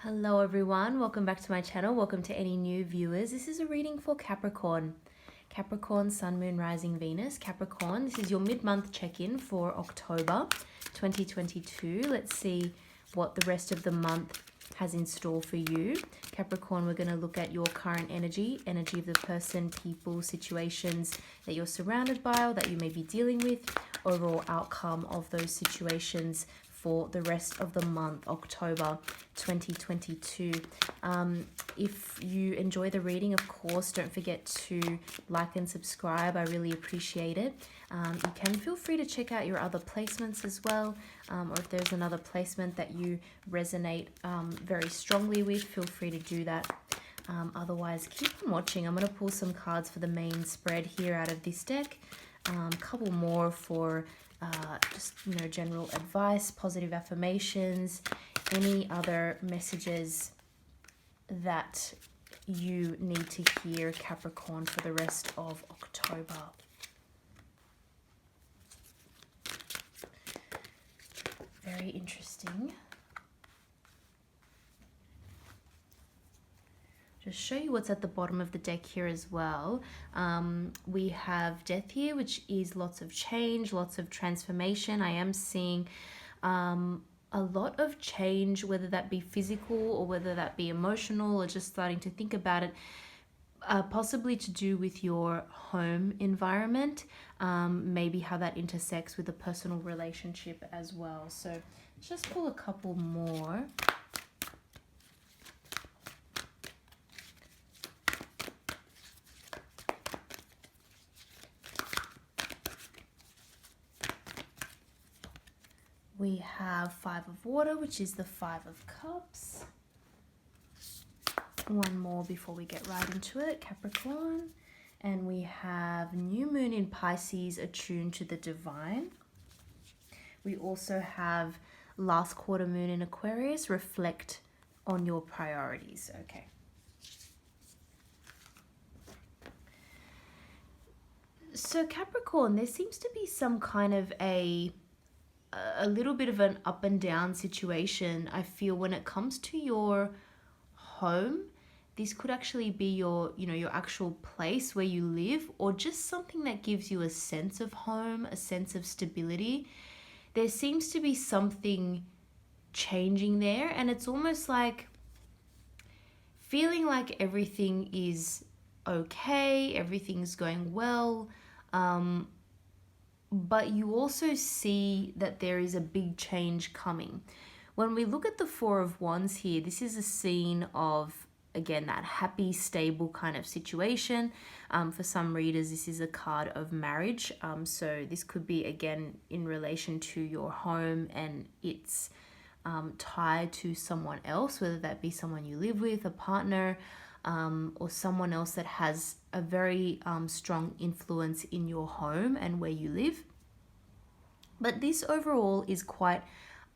Hello everyone, welcome back to my channel. Welcome to any new viewers. This is a reading for Capricorn. Capricorn, Sun, Moon, Rising, Venus. Capricorn, this is your mid-month check-in for October 2022. Let's see what the rest of the month has in store for you. Capricorn, we're going to look at your current energy of the person, people, situations that you're surrounded by or that you may be dealing with, overall outcome of those situations for the rest of the month, October 2022. If you enjoy the reading, of course, don't forget to like and subscribe. I really appreciate it. You can feel free to check out your other placements as well, or if there's another placement that you resonate very strongly with, feel free to do that. Otherwise, keep on watching. I'm going to pull some cards for the main spread here out of this deck. A couple more for just, general advice, positive affirmations, any other messages that you need to hear, Capricorn, for the rest of October. Very interesting. Just show you what's at the bottom of the deck here as well. We have death here, which is lots of change, lots of transformation. I am seeing a lot of change, whether that be physical or whether that be emotional, or just starting to think about it, possibly to do with your home environment, maybe how that intersects with a personal relationship as well. So let's just pull a couple more. We have Five of Water, which is the Five of Cups. One more before we get right into it, Capricorn. And we have New Moon in Pisces, attuned to the divine. We also have Last Quarter Moon in Aquarius, reflect on your priorities. Okay. So Capricorn, there seems to be some kind of a little bit of an up and down situation, I feel, when it comes to your home. This could actually be your actual place where you live, or just something that gives you a sense of home, a sense of stability. There seems to be something changing there, and it's almost like feeling like everything is okay, everything's going well, but you also see that there is a big change coming. When we look at the Four of Wands here, this is a scene of, again, that happy, stable kind of situation. For some readers, this is a card of marriage. So this could be, again, in relation to your home, and it's tied to someone else, whether that be someone you live with, a partner, or someone else that has a very strong influence in your home and where you live. But this overall is quite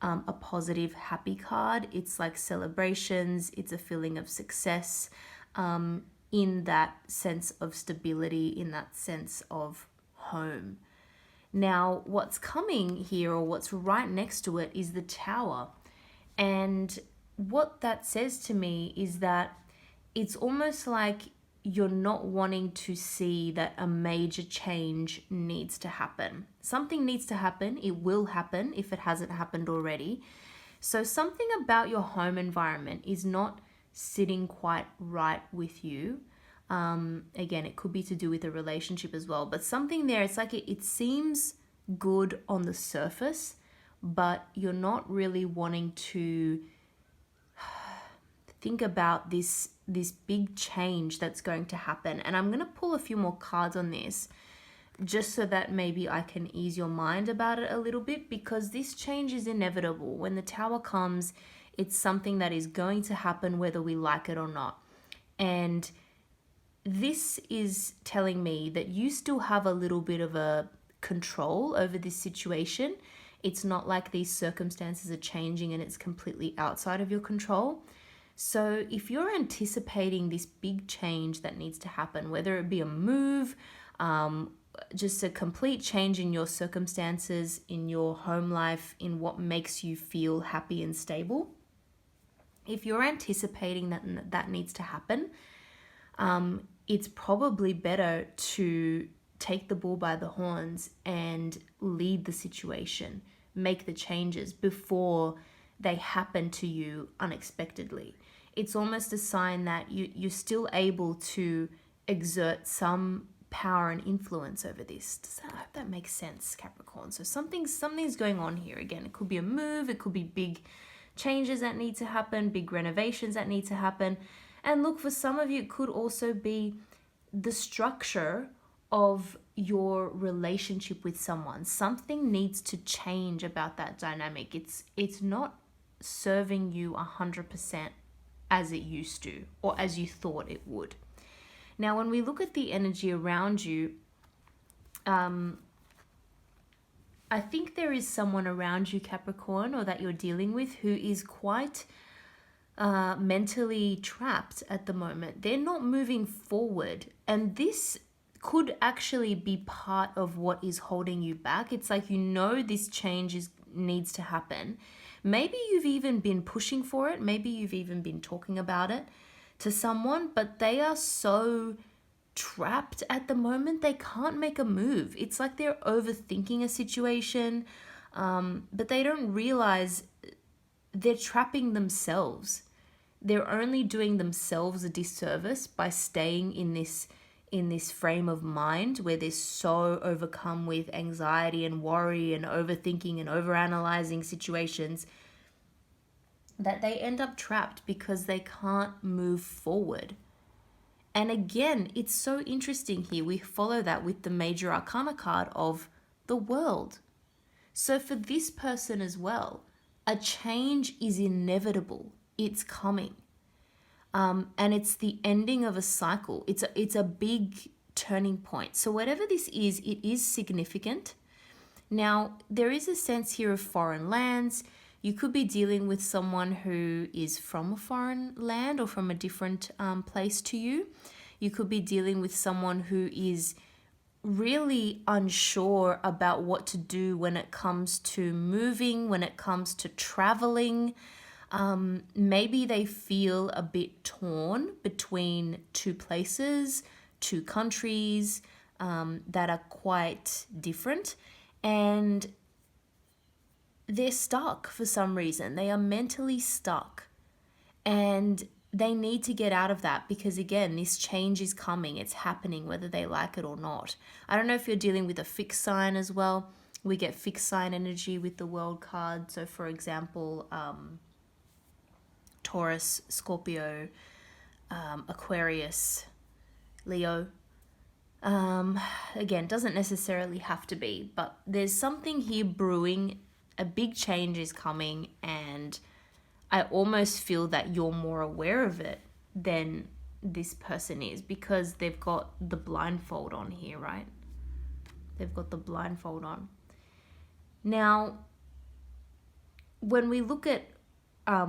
a positive, happy card. It's like celebrations, it's a feeling of success, in that sense of stability, in that sense of home. Now, what's coming here, or what's right next to it, is the Tower. And what that says to me is that it's almost like you're not wanting to see that a major change needs to happen. Something needs to happen. It will happen if it hasn't happened already. So something about your home environment is not sitting quite right with you. Again, it could be to do with a relationship as well, but something there, it's like it seems good on the surface, but you're not really wanting to think about this big change that's going to happen. And I'm going to pull a few more cards on this, just so that maybe I can ease your mind about it a little bit, because this change is inevitable. When the Tower comes, it's something that is going to happen whether we like it or not. And this is telling me that you still have a little bit of a control over this situation. It's not like these circumstances are changing and it's completely outside of your control. So if you're anticipating this big change that needs to happen, whether it be a move, just a complete change in your circumstances, in your home life, in what makes you feel happy and stable, If you're anticipating that needs to happen, it's probably better to take the bull by the horns and lead the situation, make the changes before they happen to you unexpectedly. It's almost a sign that you're still able to exert some power and influence over this. I hope that makes sense, Capricorn. So something's going on here. Again, it could be a move, it could be big changes that need to happen, big renovations that need to happen. And look, for some of you, it could also be the structure of your relationship with someone. Something needs to change about that dynamic. It's not serving you 100% as it used to, or as you thought it would. Now, when we look at the energy around you, I think there is someone around you, Capricorn, or that you're dealing with, who is quite mentally trapped at the moment. They're not moving forward, and this could actually be part of what is holding you back. It's like, this change needs to happen. Maybe you've even been pushing for it. Maybe you've even been talking about it to someone, but they are so trapped at the moment, they can't make a move. It's like they're overthinking a situation, but they don't realize they're trapping themselves. They're only doing themselves a disservice by staying in this frame of mind where they're so overcome with anxiety and worry and overthinking and overanalyzing situations that they end up trapped because they can't move forward. And again, it's so interesting here. We follow that with the major arcana card of the World. So for this person as well, a change is inevitable. It's coming. And it's the ending of a cycle. It's a big turning point. So whatever this is, it is significant. Now, there is a sense here of foreign lands. You could be dealing with someone who is from a foreign land or from a different place to you. You could be dealing with someone who is really unsure about what to do when it comes to moving, when it comes to traveling. Maybe they feel a bit torn between two places, two countries that are quite different, and they're stuck for some reason. They are mentally stuck, and they need to get out of that because, again, this change is coming. It's happening whether they like it or not. I don't know if you're dealing with a fixed sign as well. We get fixed sign energy with the World card. So, for example, Taurus, Scorpio, Aquarius, Leo. Again, doesn't necessarily have to be, but there's something here brewing. A big change is coming, and I almost feel that you're more aware of it than this person is because they've got the blindfold on here, right? They've got the blindfold on. Now, when we look at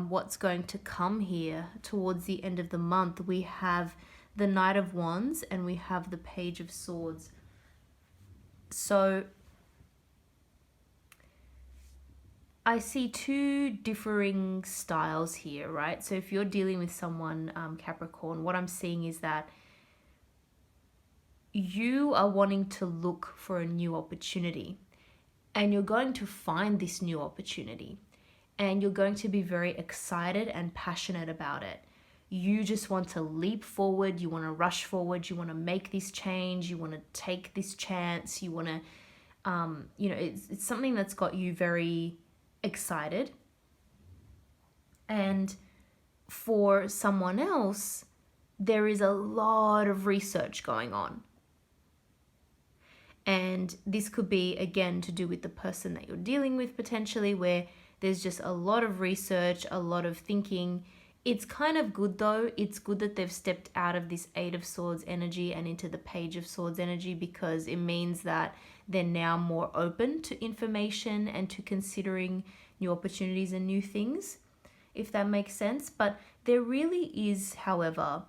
what's going to come here towards the end of the month, we have the Knight of Wands and we have the Page of Swords. So I see two differing styles here, right? So if you're dealing with someone, Capricorn, what I'm seeing is that you are wanting to look for a new opportunity, and you're going to find this new opportunity, and you're going to be very excited and passionate about it. You just want to leap forward, you want to rush forward, you want to make this change, you want to take this chance, you want to, it's something that's got you very excited. And for someone else, there is a lot of research going on. And this could be, again, to do with the person that you're dealing with potentially, where there's just a lot of research, a lot of thinking. It's kind of good though. It's good that they've stepped out of this Eight of Swords energy and into the Page of Swords energy, because it means that they're now more open to information and to considering new opportunities and new things, if that makes sense. But there really is, however,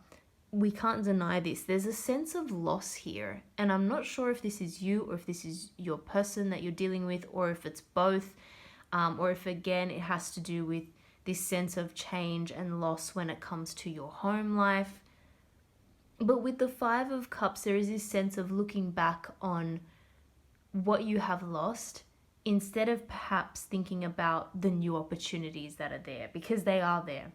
we can't deny this, there's a sense of loss here. And I'm not sure if this is you or if this is your person that you're dealing with, or if it's both, or if, again, it has to do with this sense of change and loss when it comes to your home life. But with the Five of Cups, there is this sense of looking back on what you have lost instead of perhaps thinking about the new opportunities that are there, because they are there.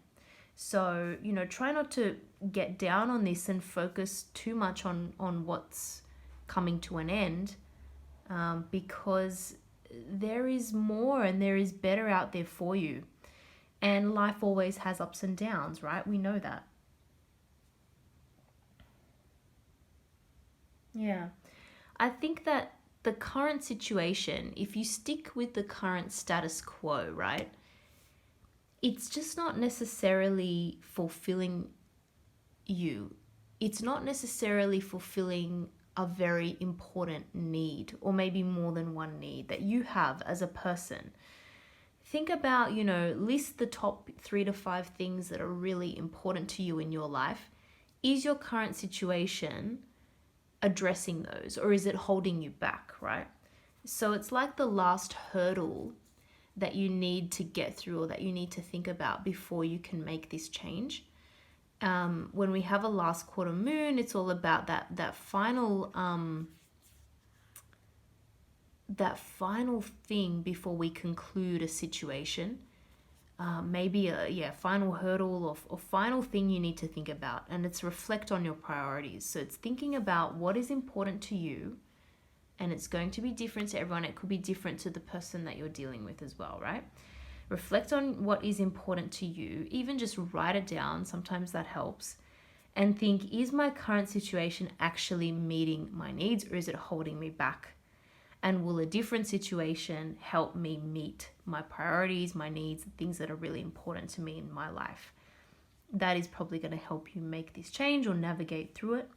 So, try not to get down on this and focus too much on what's coming to an end, because there is more and there is better out there for you. And life always has ups and downs, right? We know that. Yeah. I think that the current situation, if you stick with the current status quo, right, it's just not necessarily fulfilling you. It's not necessarily fulfilling a very important need, or maybe more than one need that you have as a person. Think about, list the top 3 to 5 things that are really important to you in your life. Is your current situation addressing those, or is it holding you back, right? So it's like the last hurdle that you need to get through, or that you need to think about before you can make this change. When we have a last quarter moon, it's all about that final thing before we conclude a situation. Maybe a final hurdle or final thing you need to think about, and it's reflect on your priorities. So it's thinking about what is important to you, and it's going to be different to everyone. It could be different to the person that you're dealing with as well, right? Reflect on what is important to you, even just write it down. Sometimes that helps. And think, is my current situation actually meeting my needs, or is it holding me back? And will a different situation help me meet my priorities, my needs, things that are really important to me in my life? That is probably going to help you make this change or navigate through it.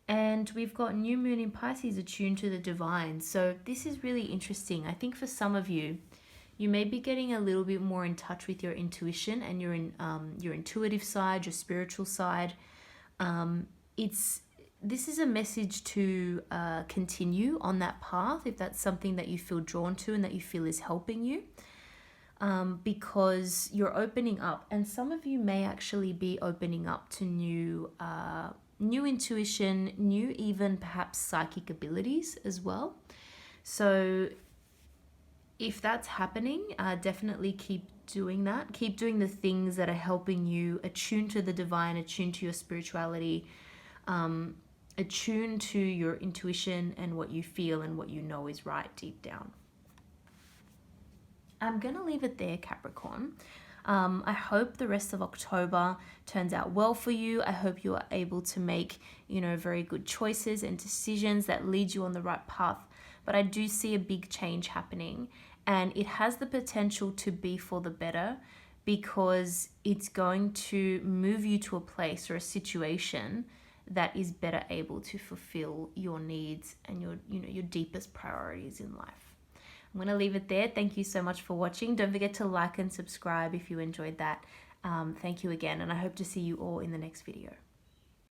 And we've got new moon in Pisces attuned to the divine. So this is really interesting. I think for some of you, you may be getting a little bit more in touch with your intuition and your intuitive side, your spiritual side. This is a message to continue on that path if that's something that you feel drawn to and that you feel is helping you, because you're opening up, and some of you may actually be opening up to new intuition, new even perhaps psychic abilities as well. So if that's happening, definitely keep doing that. Keep doing the things that are helping you attune to the divine, attune to your spirituality, attune to your intuition and what you feel and what you know is right deep down. I'm going to leave it there, Capricorn. I hope the rest of October turns out well for you. I hope you are able to make, very good choices and decisions that lead you on the right path. But I do see a big change happening, and it has the potential to be for the better, because it's going to move you to a place or a situation that is better able to fulfill your needs and your deepest priorities in life. I'm going to leave it there. Thank you so much for watching. Don't forget to like and subscribe if you enjoyed that. Thank you again, and I hope to see you all in the next video.